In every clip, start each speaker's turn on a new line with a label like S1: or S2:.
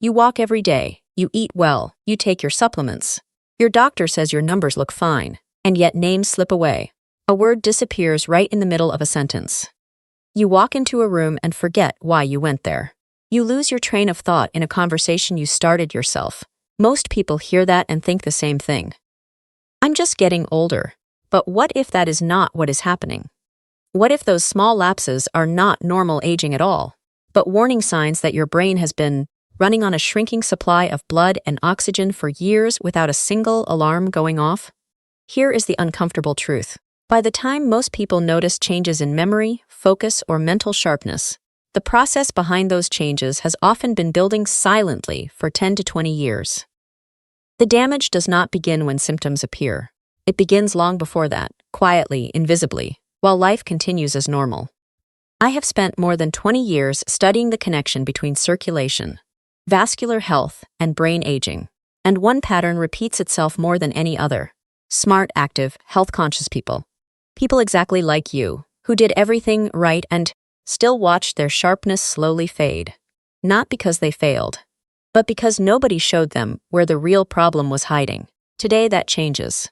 S1: You walk every day, you eat well, you take your supplements. Your doctor says your numbers look fine, and yet names slip away. A word disappears right in the middle of a sentence. You walk into a room and forget why you went there. You lose your train of thought in a conversation you started yourself. Most people hear that and think the same thing. I'm just getting older. But what if that is not what is happening? What if those small lapses are not normal aging at all, but warning signs that your brain has been running on a shrinking supply of blood and oxygen for years without a single alarm going off? Here is the uncomfortable truth. By the time most people notice changes in memory, focus, or mental sharpness, the process behind those changes has often been building silently for 10 to 20 years. The damage does not begin when symptoms appear. It begins long before that, quietly, invisibly, while life continues as normal. I have spent more than 20 years studying the connection between circulation, vascular health, and brain aging, and one pattern repeats itself more than any other. Smart, active, health-conscious people. People exactly like you, who did everything right and still watched their sharpness slowly fade. Not because they failed, but because nobody showed them where the real problem was hiding. Today that changes.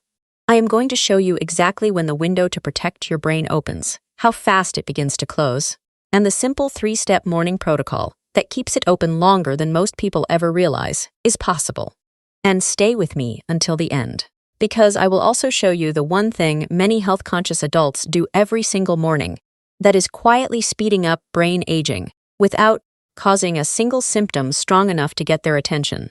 S1: I am going to show you exactly when the window to protect your brain opens, how fast it begins to close, and the simple 3-step morning protocol that keeps it open longer than most people ever realize is possible. And stay with me until the end, because I will also show you the one thing many health-conscious adults do every single morning that is quietly speeding up brain aging without causing a single symptom strong enough to get their attention.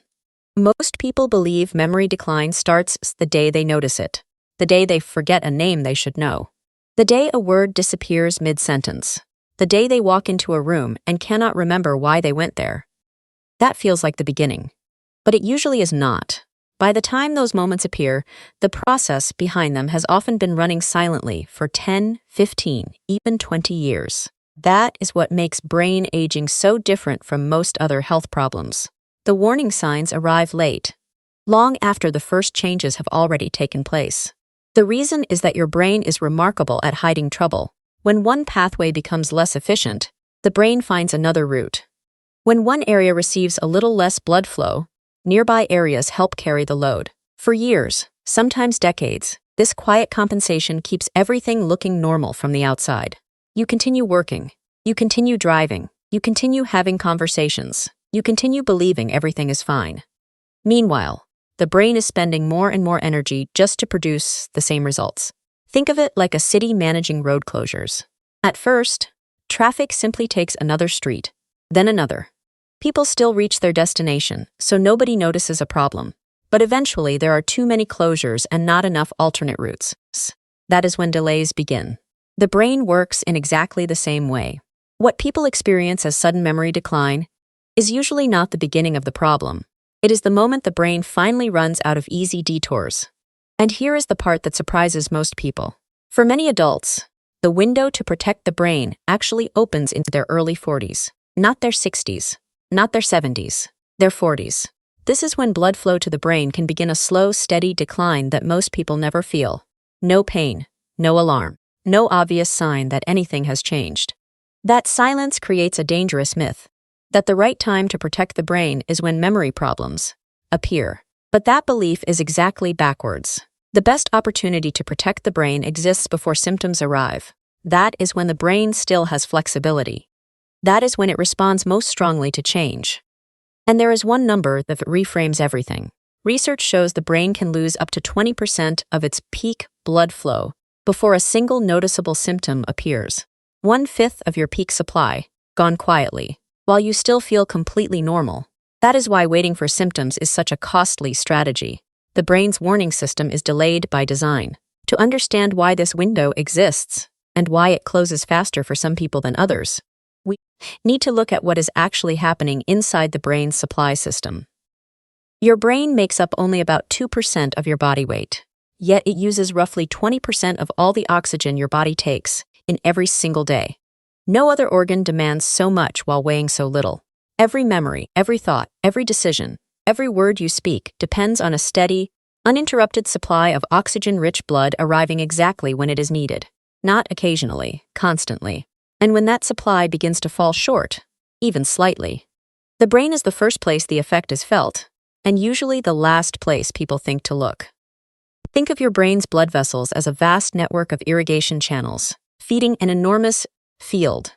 S1: Most people believe memory decline starts the day they notice it, the day they forget a name they should know, the day a word disappears mid-sentence, the day they walk into a room and cannot remember why they went there. That feels like the beginning. But it usually is not. By the time those moments appear, the process behind them has often been running silently for 10, 15, even 20 years. That is what makes brain aging so different from most other health problems. The warning signs arrive late, long after the first changes have already taken place. The reason is that your brain is remarkable at hiding trouble. When one pathway becomes less efficient, the brain finds another route. When one area receives a little less blood flow, nearby areas help carry the load. For years, sometimes decades, this quiet compensation keeps everything looking normal from the outside. You continue working, you continue driving, you continue having conversations, you continue believing everything is fine. Meanwhile, the brain is spending more and more energy just to produce the same results. Think of it like a city managing road closures. At first, traffic simply takes another street, then another. People still reach their destination, so nobody notices a problem. But eventually there are too many closures and not enough alternate routes. That is when delays begin. The brain works in exactly the same way. What people experience as sudden memory decline is usually not the beginning of the problem. It is the moment the brain finally runs out of easy detours. And here is the part that surprises most people. For many adults, the window to protect the brain actually opens into their early 40s, not their 60s. Not their 70s, their 40s. This is when blood flow to the brain can begin a slow, steady decline that most people never feel. No pain, no alarm, no obvious sign that anything has changed. That silence creates a dangerous myth, that the right time to protect the brain is when memory problems appear. But that belief is exactly backwards. The best opportunity to protect the brain exists before symptoms arrive. That is when the brain still has flexibility. That is when it responds most strongly to change. And there is one number that reframes everything. Research shows the brain can lose up to 20% of its peak blood flow before a single noticeable symptom appears. 1/5 of your peak supply, gone quietly, while you still feel completely normal. That is why waiting for symptoms is such a costly strategy. The brain's warning system is delayed by design. To understand why this window exists, and why it closes faster for some people than others, we need to look at what is actually happening inside the brain's supply system. Your brain makes up only about 2% of your body weight, yet it uses roughly 20% of all the oxygen your body takes in every single day. No other organ demands so much while weighing so little. Every memory, every thought, every decision, every word you speak depends on a steady, uninterrupted supply of oxygen-rich blood arriving exactly when it is needed, not occasionally, constantly. And when that supply begins to fall short, even slightly, The brain is the first place the effect is felt, and usually the last place people think to look. Think of your brain's blood vessels as a vast network of irrigation channels, feeding an enormous field.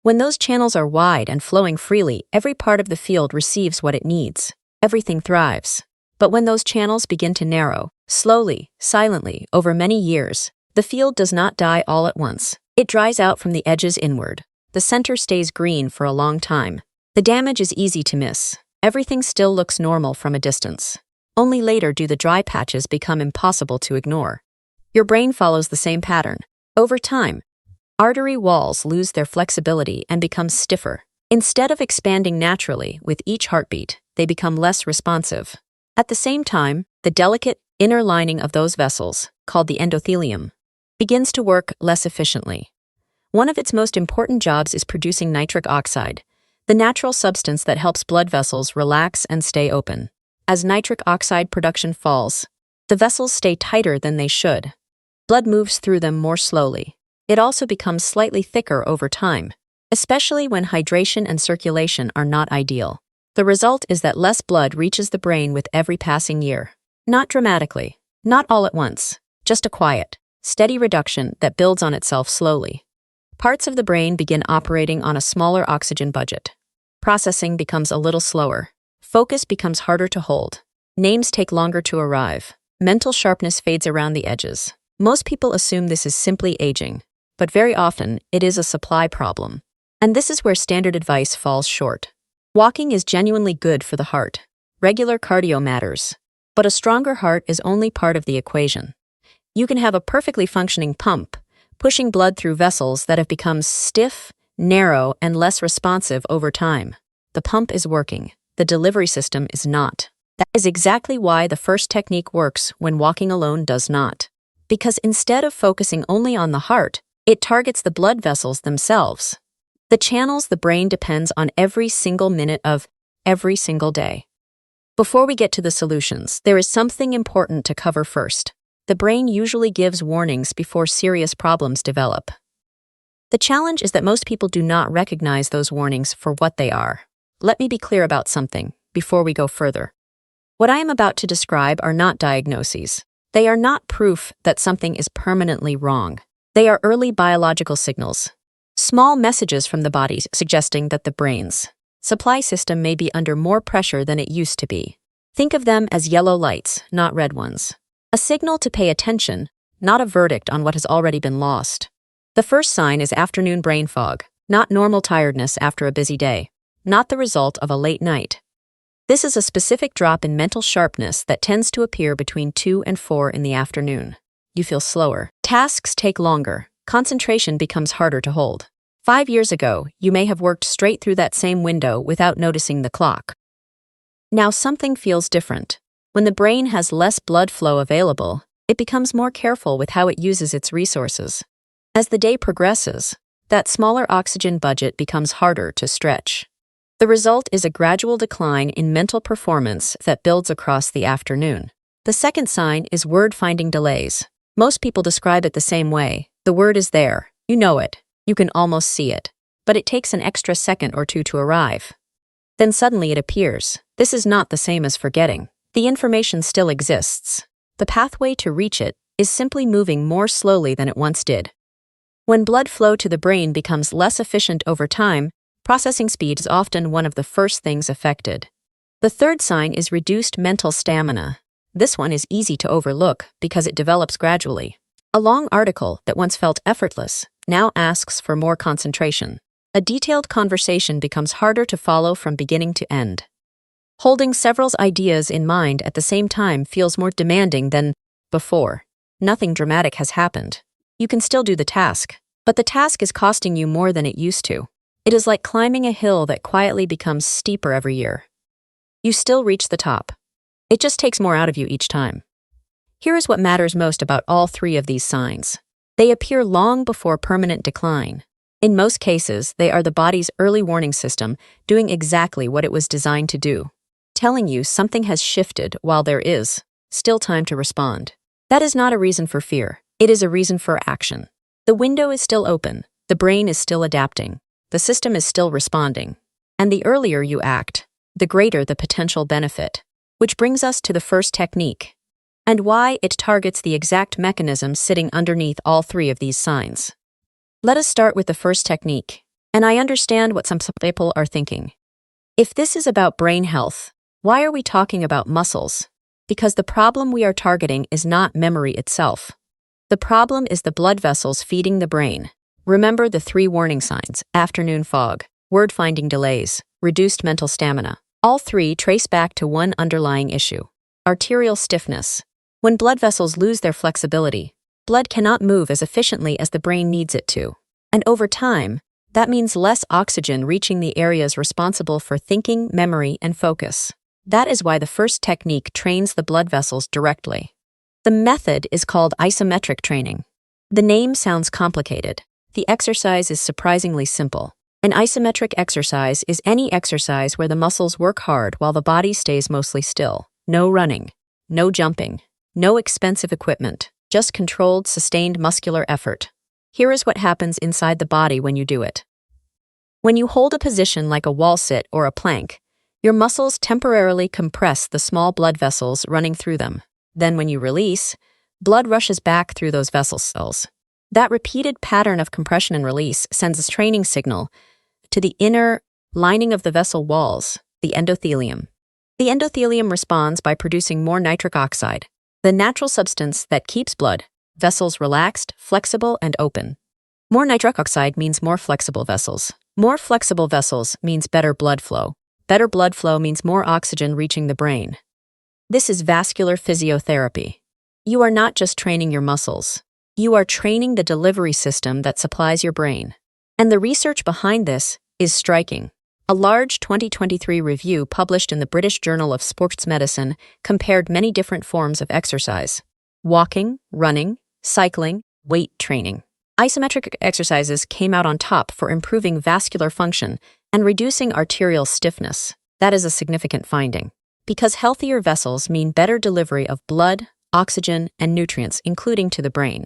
S1: When those channels are wide and flowing freely, every part of the field receives what it needs. Everything thrives. But when those channels begin to narrow, slowly, silently, over many years, the field does not die all at once. It dries out from the edges inward. The center stays green for a long time. The damage is easy to miss. Everything still looks normal from a distance. Only later do the dry patches become impossible to ignore. Your brain follows the same pattern. Over time, artery walls lose their flexibility and become stiffer. Instead of expanding naturally with each heartbeat, they become less responsive. At the same time, the delicate inner lining of those vessels, called the endothelium, begins to work less efficiently. One of its most important jobs is producing nitric oxide, the natural substance that helps blood vessels relax and stay open. As nitric oxide production falls, the vessels stay tighter than they should. Blood moves through them more slowly. It also becomes slightly thicker over time, especially when hydration and circulation are not ideal. The result is that less blood reaches the brain with every passing year. Not dramatically, not all at once, just a quiet, steady reduction that builds on itself slowly. Parts of the brain begin operating on a smaller oxygen budget. Processing becomes a little slower. Focus becomes harder to hold. Names take longer to arrive. Mental sharpness fades around the edges. Most people assume this is simply aging, but very often it is a supply problem. And this is where standard advice falls short. Walking is genuinely good for the heart. Regular cardio matters. But a stronger heart is only part of the equation. You can have a perfectly functioning pump, pushing blood through vessels that have become stiff, narrow, and less responsive over time. The pump is working. The delivery system is not. That is exactly why the first technique works when walking alone does not. Because instead of focusing only on the heart, it targets the blood vessels themselves. The channels the brain depends on every single minute of every single day. Before we get to the solutions, there is something important to cover first. The brain usually gives warnings before serious problems develop. The challenge is that most people do not recognize those warnings for what they are. Let me be clear about something before we go further. What I am about to describe are not diagnoses. They are not proof that something is permanently wrong. They are early biological signals. Small messages from the body suggesting that the brain's supply system may be under more pressure than it used to be. Think of them as yellow lights, not red ones. A signal to pay attention, not a verdict on what has already been lost. The first sign is afternoon brain fog, not normal tiredness after a busy day, not the result of a late night. This is a specific drop in mental sharpness that tends to appear between 2 and 4 in the afternoon. You feel slower. Tasks take longer. Concentration becomes harder to hold. 5 years ago, you may have worked straight through that same window without noticing the clock. Now something feels different. When the brain has less blood flow available, it becomes more careful with how it uses its resources. As the day progresses, that smaller oxygen budget becomes harder to stretch. The result is a gradual decline in mental performance that builds across the afternoon. The second sign is word-finding delays. Most people describe it the same way. The word is there. You know it. You can almost see it. But it takes an extra second or two to arrive. Then suddenly it appears. This is not the same as forgetting. The information still exists. The pathway to reach it is simply moving more slowly than it once did. When blood flow to the brain becomes less efficient over time, processing speed is often one of the first things affected. The third sign is reduced mental stamina. This one is easy to overlook because it develops gradually. A long article that once felt effortless now asks for more concentration. A detailed conversation becomes harder to follow from beginning to end. Holding several ideas in mind at the same time feels more demanding than before. Nothing dramatic has happened. You can still do the task, but the task is costing you more than it used to. It is like climbing a hill that quietly becomes steeper every year. You still reach the top. It just takes more out of you each time. Here is what matters most about all three of these signs. They appear long before permanent decline. In most cases, they are the body's early warning system doing exactly what it was designed to do, telling you something has shifted while there is still time to respond. That is not a reason for fear. It is a reason for action. The window is still open. The brain is still adapting. The system is still responding. And the earlier you act, the greater the potential benefit. Which brings us to the first technique, and why it targets the exact mechanism sitting underneath all three of these signs. Let us start with the first technique, and I understand what some people are thinking. If this is about brain health, why are we talking about muscles? Because the problem we are targeting is not memory itself. The problem is the blood vessels feeding the brain. Remember the 3 warning signs: afternoon fog, word-finding delays, reduced mental stamina. All 3 trace back to one underlying issue: arterial stiffness. When blood vessels lose their flexibility, blood cannot move as efficiently as the brain needs it to. And over time, that means less oxygen reaching the areas responsible for thinking, memory, and focus. That is why the first technique trains the blood vessels directly. The method is called isometric training. The name sounds complicated. The exercise is surprisingly simple. An isometric exercise is any exercise where the muscles work hard while the body stays mostly still. No running, no jumping, no expensive equipment, just controlled, sustained muscular effort. Here is what happens inside the body when you do it. When you hold a position like a wall sit or a plank, your muscles temporarily compress the small blood vessels running through them. Then when you release, blood rushes back through those vessel cells. That repeated pattern of compression and release sends a training signal to the inner lining of the vessel walls, the endothelium. The endothelium responds by producing more nitric oxide, the natural substance that keeps blood vessels relaxed, flexible, and open. More nitric oxide means more flexible vessels. More flexible vessels means better blood flow. Better blood flow means more oxygen reaching the brain. This is vascular physiotherapy. You are not just training your muscles. You are training the delivery system that supplies your brain. And the research behind this is striking. A large 2023 review published in the British Journal of Sports Medicine compared many different forms of exercise: walking, running, cycling, weight training. Isometric exercises came out on top for improving vascular function and reducing arterial stiffness. That is a significant finding, because healthier vessels mean better delivery of blood, oxygen, and nutrients, including to the brain.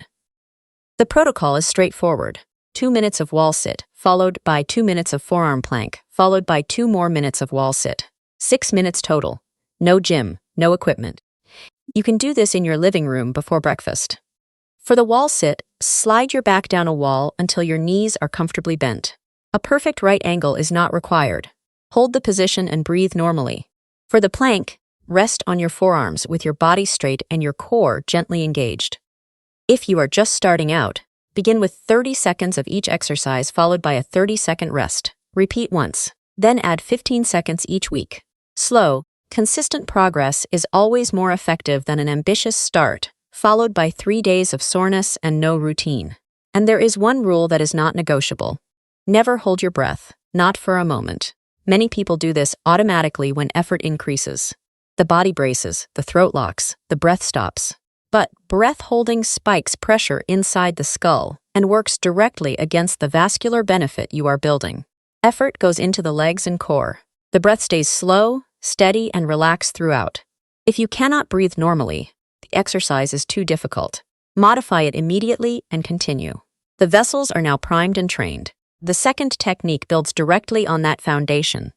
S1: The protocol is straightforward: 2 minutes of wall sit, followed by 2 minutes of forearm plank, followed by 2 more minutes of wall sit. 6 minutes total. No gym, no equipment. You can do this in your living room before breakfast. For the wall sit, slide your back down a wall until your knees are comfortably bent. A perfect right angle is not required. Hold the position and breathe normally. For the plank, rest on your forearms with your body straight and your core gently engaged. If you are just starting out, begin with 30 seconds of each exercise followed by a 30-second rest. Repeat once, then add 15 seconds each week. Slow, consistent progress is always more effective than an ambitious start, followed by 3 days of soreness and no routine. And there is one rule that is not negotiable. Never hold your breath, not for a moment. Many people do this automatically when effort increases. The body braces, the throat locks, the breath stops. But breath holding spikes pressure inside the skull and works directly against the vascular benefit you are building. Effort goes into the legs and core. The breath stays slow, steady, and relaxed throughout. If you cannot breathe normally, the exercise is too difficult. Modify it immediately and continue. The vessels are now primed and trained. The second technique builds directly on that foundation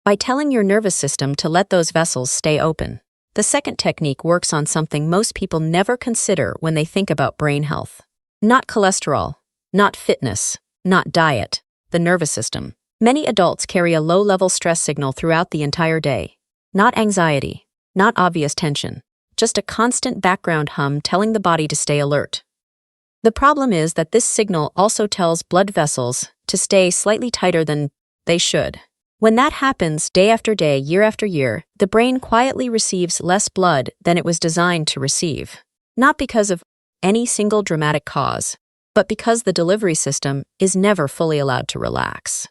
S1: by telling your nervous system to let those vessels stay open. The second technique works on something most people never consider when they think about brain health. Not cholesterol, not fitness, not diet, the nervous system. Many adults carry a low-level stress signal throughout the entire day. Not anxiety, not obvious tension, just a constant background hum telling the body to stay alert. The problem is that this signal also tells blood vessels to stay slightly tighter than they should. When that happens day after day, year after year, the brain quietly receives less blood than it was designed to receive. Not because of any single dramatic cause, but because the delivery system is never fully allowed to relax.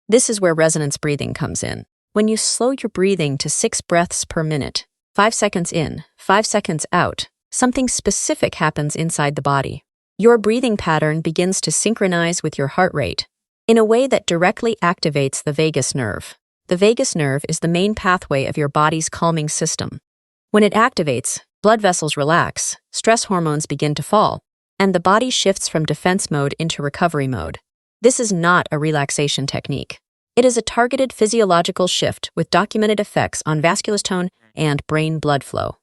S1: This is where resonance breathing comes in. When you slow your breathing to 6 breaths per minute, 5 seconds in, 5 seconds out, something specific happens inside the body. Your breathing pattern begins to synchronize with your heart rate in a way that directly activates the vagus nerve. The vagus nerve is the main pathway of your body's calming system. When it activates, blood vessels relax, stress hormones begin to fall, and the body shifts from defense mode into recovery mode. This is not a relaxation technique. It is a targeted physiological shift with documented effects on vascular tone and brain blood flow.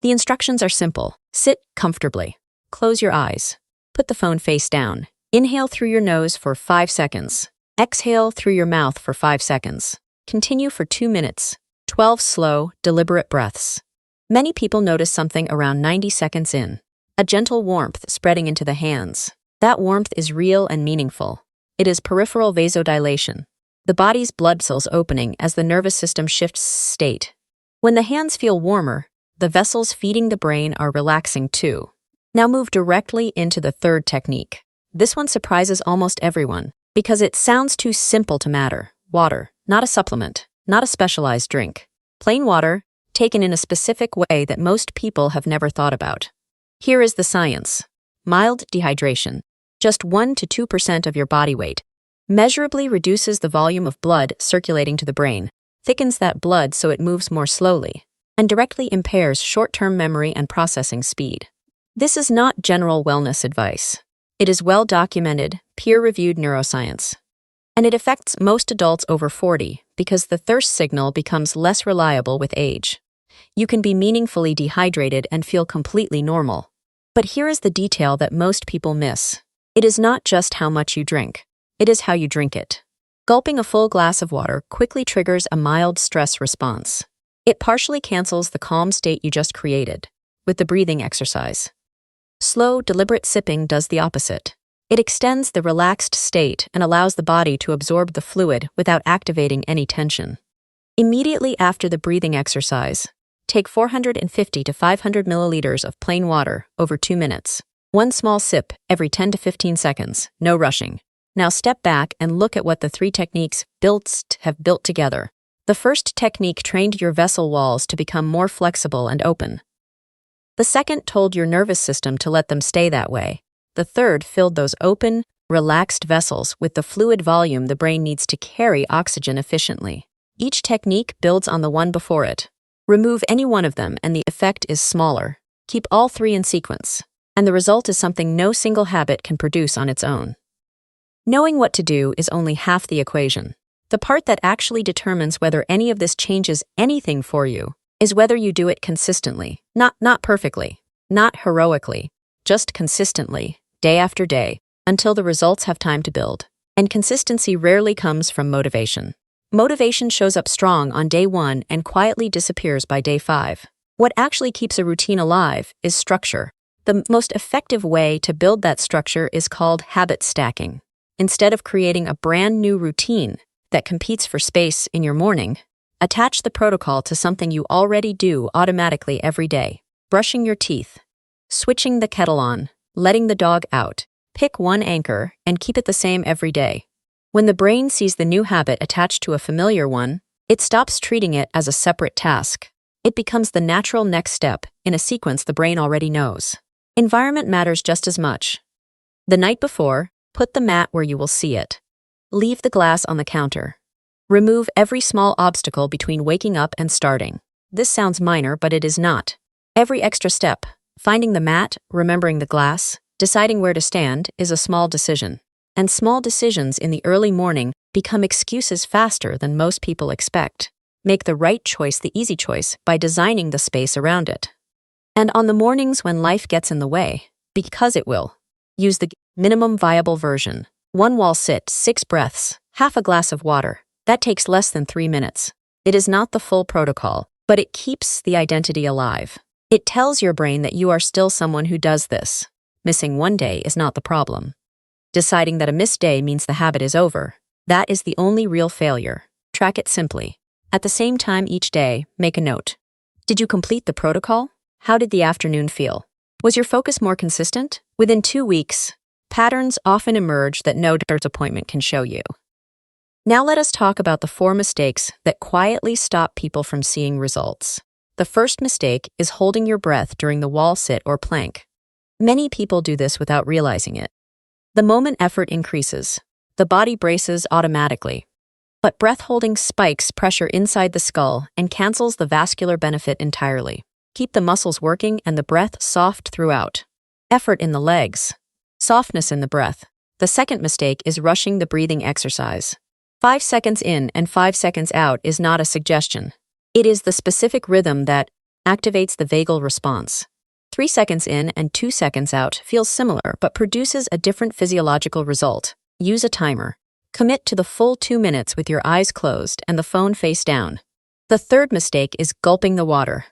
S1: The instructions are simple. Sit comfortably. Close your eyes. Put the phone face down. Inhale through your nose for 5 seconds. Exhale through your mouth for 5 seconds. Continue for 2 minutes. 12 slow, deliberate breaths. Many people notice something around 90 seconds in. A gentle warmth spreading into the hands. That warmth is real and meaningful. It is peripheral vasodilation, the body's blood cells opening as the nervous system shifts state. When the hands feel warmer, the vessels feeding the brain are relaxing too. Now move directly into the third technique. This one surprises almost everyone because it sounds too simple to matter. Water, not a supplement, not a specialized drink. Plain water, taken in a specific way that most people have never thought about. Here is the science. Mild dehydration, just 1 to 2% of your body weight, measurably reduces the volume of blood circulating to the brain, thickens that blood so it moves more slowly, and directly impairs short-term memory and processing speed. This is not general wellness advice. It is well-documented, peer-reviewed neuroscience. And it affects most adults over 40 because the thirst signal becomes less reliable with age. You can be meaningfully dehydrated and feel completely normal. But here is the detail that most people miss. It is not just how much you drink. It is how you drink it. Gulping a full glass of water quickly triggers a mild stress response. It partially cancels the calm state you just created with the breathing exercise. Slow, deliberate sipping does the opposite. It extends the relaxed state and allows the body to absorb the fluid without activating any tension. Immediately after the breathing exercise, take 450 to 500 milliliters of plain water over 2 minutes. One small sip every 10 to 15 seconds, no rushing. Now step back and look at what the 3 techniques have built together. The first technique trained your vessel walls to become more flexible and open. The second told your nervous system to let them stay that way. The third filled those open, relaxed vessels with the fluid volume the brain needs to carry oxygen efficiently. Each technique builds on the one before it. Remove any one of them and the effect is smaller. Keep all 3 in sequence, and the result is something no single habit can produce on its own. Knowing what to do is only half the equation. The part that actually determines whether any of this changes anything for you is whether you do it consistently, not perfectly, not heroically, just consistently, day after day, until the results have time to build. And consistency rarely comes from motivation. Motivation shows up strong on day 1 and quietly disappears by day 5. What actually keeps a routine alive is structure. The most effective way to build that structure is called habit stacking. Instead of creating a brand new routine that competes for space in your morning, attach the protocol to something you already do automatically every day. Brushing your teeth, switching the kettle on, letting the dog out. Pick one anchor and keep it the same every day. When the brain sees the new habit attached to a familiar one, it stops treating it as a separate task. It becomes the natural next step in a sequence the brain already knows. Environment matters just as much. The night before, put the mat where you will see it. Leave the glass on the counter. Remove every small obstacle between waking up and starting. This sounds minor, but it is not. Every extra step, finding the mat, remembering the glass, deciding where to stand, is a small decision. And small decisions in the early morning become excuses faster than most people expect. Make the right choice the easy choice by designing the space around it. And on the mornings when life gets in the way, because it will, use the minimum viable version. 1 wall sit, 6 breaths, half a glass of water. That takes less than 3 minutes. It is not the full protocol, but it keeps the identity alive. It tells your brain that you are still someone who does this. Missing one day is not the problem. Deciding that a missed day means the habit is over, that is the only real failure. Track it simply. At the same time each day, make a note. Did you complete the protocol? How did the afternoon feel? Was your focus more consistent? Within 2 weeks, patterns often emerge that no doctor's appointment can show you. Now let us talk about the 4 mistakes that quietly stop people from seeing results. The first mistake is holding your breath during the wall sit or plank. Many people do this without realizing it. The moment effort increases, the body braces automatically. But breath holding spikes pressure inside the skull and cancels the vascular benefit entirely. Keep the muscles working and the breath soft throughout. Effort in the legs, softness in the breath. The second mistake is rushing the breathing exercise. 5 seconds in and 5 seconds out is not a suggestion. It is the specific rhythm that activates the vagal response. 3 seconds in and 2 seconds out feels similar but produces a different physiological result. Use a timer. Commit to the full 2 minutes with your eyes closed and the phone face down. The third mistake is gulping the water.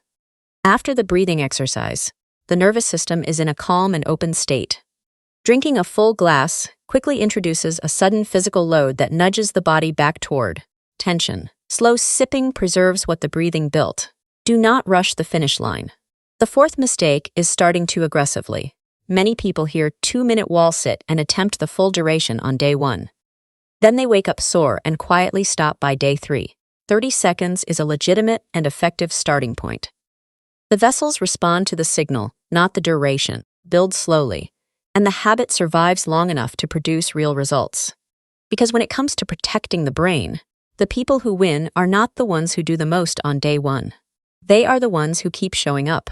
S1: After the breathing exercise, the nervous system is in a calm and open state. Drinking a full glass quickly introduces a sudden physical load that nudges the body back toward tension. Slow sipping preserves what the breathing built. Do not rush the finish line. The fourth mistake is starting too aggressively. Many people hear 2-minute wall sit and attempt the full duration on day 1. Then they wake up sore and quietly stop by day 3. 30 seconds is a legitimate and effective starting point. The vessels respond to the signal, not the duration. Build slowly, and the habit survives long enough to produce real results. Because when it comes to protecting the brain, the people who win are not the ones who do the most on day 1. They are the ones who keep showing up.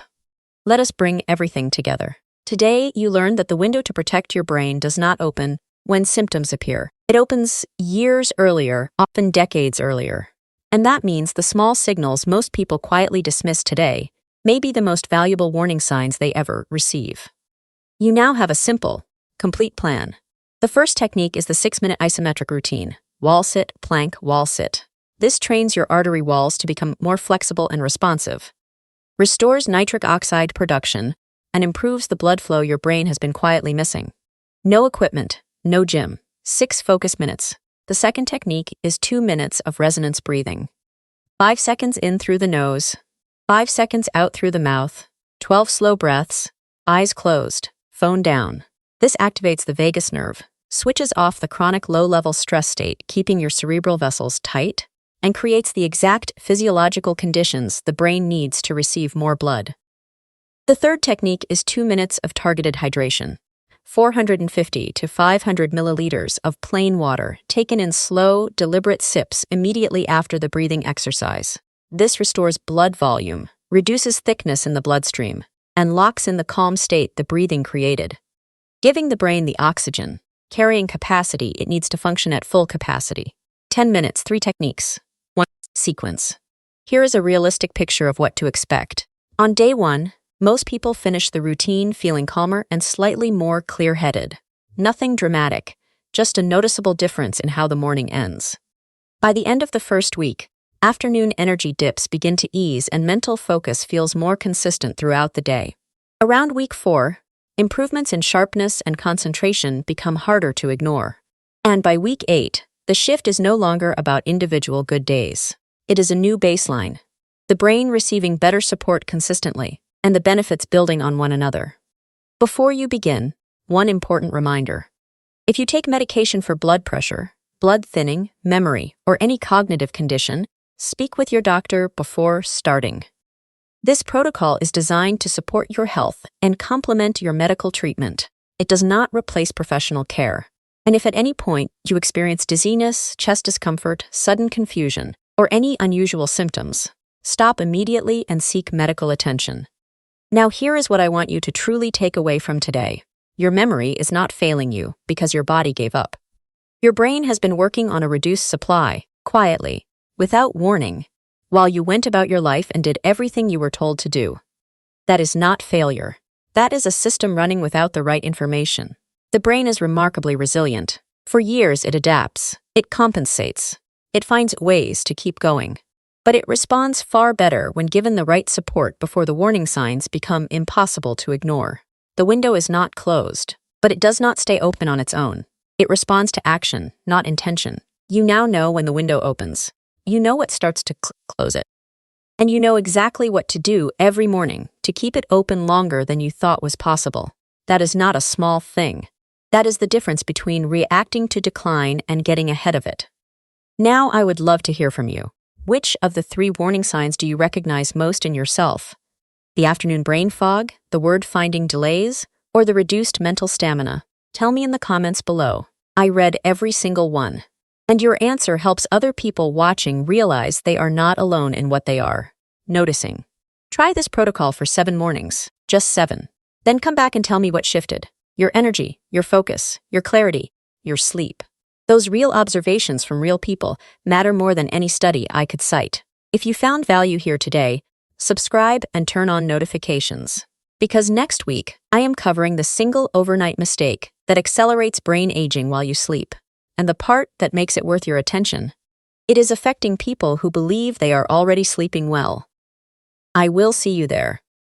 S1: Let us bring everything together. Today, you learned that the window to protect your brain does not open when symptoms appear. It opens years earlier, often decades earlier. And that means the small signals most people quietly dismiss today may be the most valuable warning signs they ever receive. You now have a simple, complete plan. The first technique is the 6-minute isometric routine. Wall sit, plank, wall sit. This trains your artery walls to become more flexible and responsive, restores nitric oxide production, and improves the blood flow your brain has been quietly missing. No equipment, no gym. 6 focus minutes. The second technique is 2 minutes of resonance breathing. 5 seconds in through the nose, 5 seconds out through the mouth, 12 slow breaths, eyes closed, phone down. This activates the vagus nerve, switches off the chronic low-level stress state, keeping your cerebral vessels tight, and creates the exact physiological conditions the brain needs to receive more blood. The third technique is 2 minutes of targeted hydration. 450 to 500 milliliters of plain water taken in slow, deliberate sips immediately after the breathing exercise. This restores blood volume, reduces thickness in the bloodstream, and locks in the calm state the breathing created, giving the brain the oxygen, carrying capacity it needs to function at full capacity. 10 minutes, 3 techniques. 1 sequence. Here is a realistic picture of what to expect. On day 1, most people finish the routine feeling calmer and slightly more clear-headed. Nothing dramatic, just a noticeable difference in how the morning ends. By the end of the first week, afternoon energy dips begin to ease and mental focus feels more consistent throughout the day. Around week 4, improvements in sharpness and concentration become harder to ignore. And by week 8, the shift is no longer about individual good days. It is a new baseline, the brain receiving better support consistently, and the benefits building on one another. Before you begin, one important reminder. If you take medication for blood pressure, blood thinning, memory, or any cognitive condition, speak with your doctor before starting. This protocol is designed to support your health and complement your medical treatment. It does not replace professional care. And if at any point you experience dizziness, chest discomfort, sudden confusion, or any unusual symptoms, stop immediately and seek medical attention. Now here is what I want you to truly take away from today. Your memory is not failing you because your body gave up. Your brain has been working on a reduced supply, quietly, without warning, while you went about your life and did everything you were told to do. That is not failure. That is a system running without the right information. The brain is remarkably resilient. For years it adapts, it compensates, it finds ways to keep going. But it responds far better when given the right support before the warning signs become impossible to ignore. The window is not closed, but it does not stay open on its own. It responds to action, not intention. You now know when the window opens. You know what starts to close it. And you know exactly what to do every morning to keep it open longer than you thought was possible. That is not a small thing. That is the difference between reacting to decline and getting ahead of it. Now I would love to hear from you. Which of the 3 warning signs do you recognize most in yourself? The afternoon brain fog, the word-finding delays, or the reduced mental stamina? Tell me in the comments below. I read every single one. And your answer helps other people watching realize they are not alone in what they are noticing. Try this protocol for 7 mornings, just 7. Then come back and tell me what shifted. Your energy, your focus, your clarity, your sleep. Those real observations from real people matter more than any study I could cite. If you found value here today, subscribe and turn on notifications. Because next week, I am covering the single overnight mistake that accelerates brain aging while you sleep, and the part that makes it worth your attention. It is affecting people who believe they are already sleeping well. I will see you there.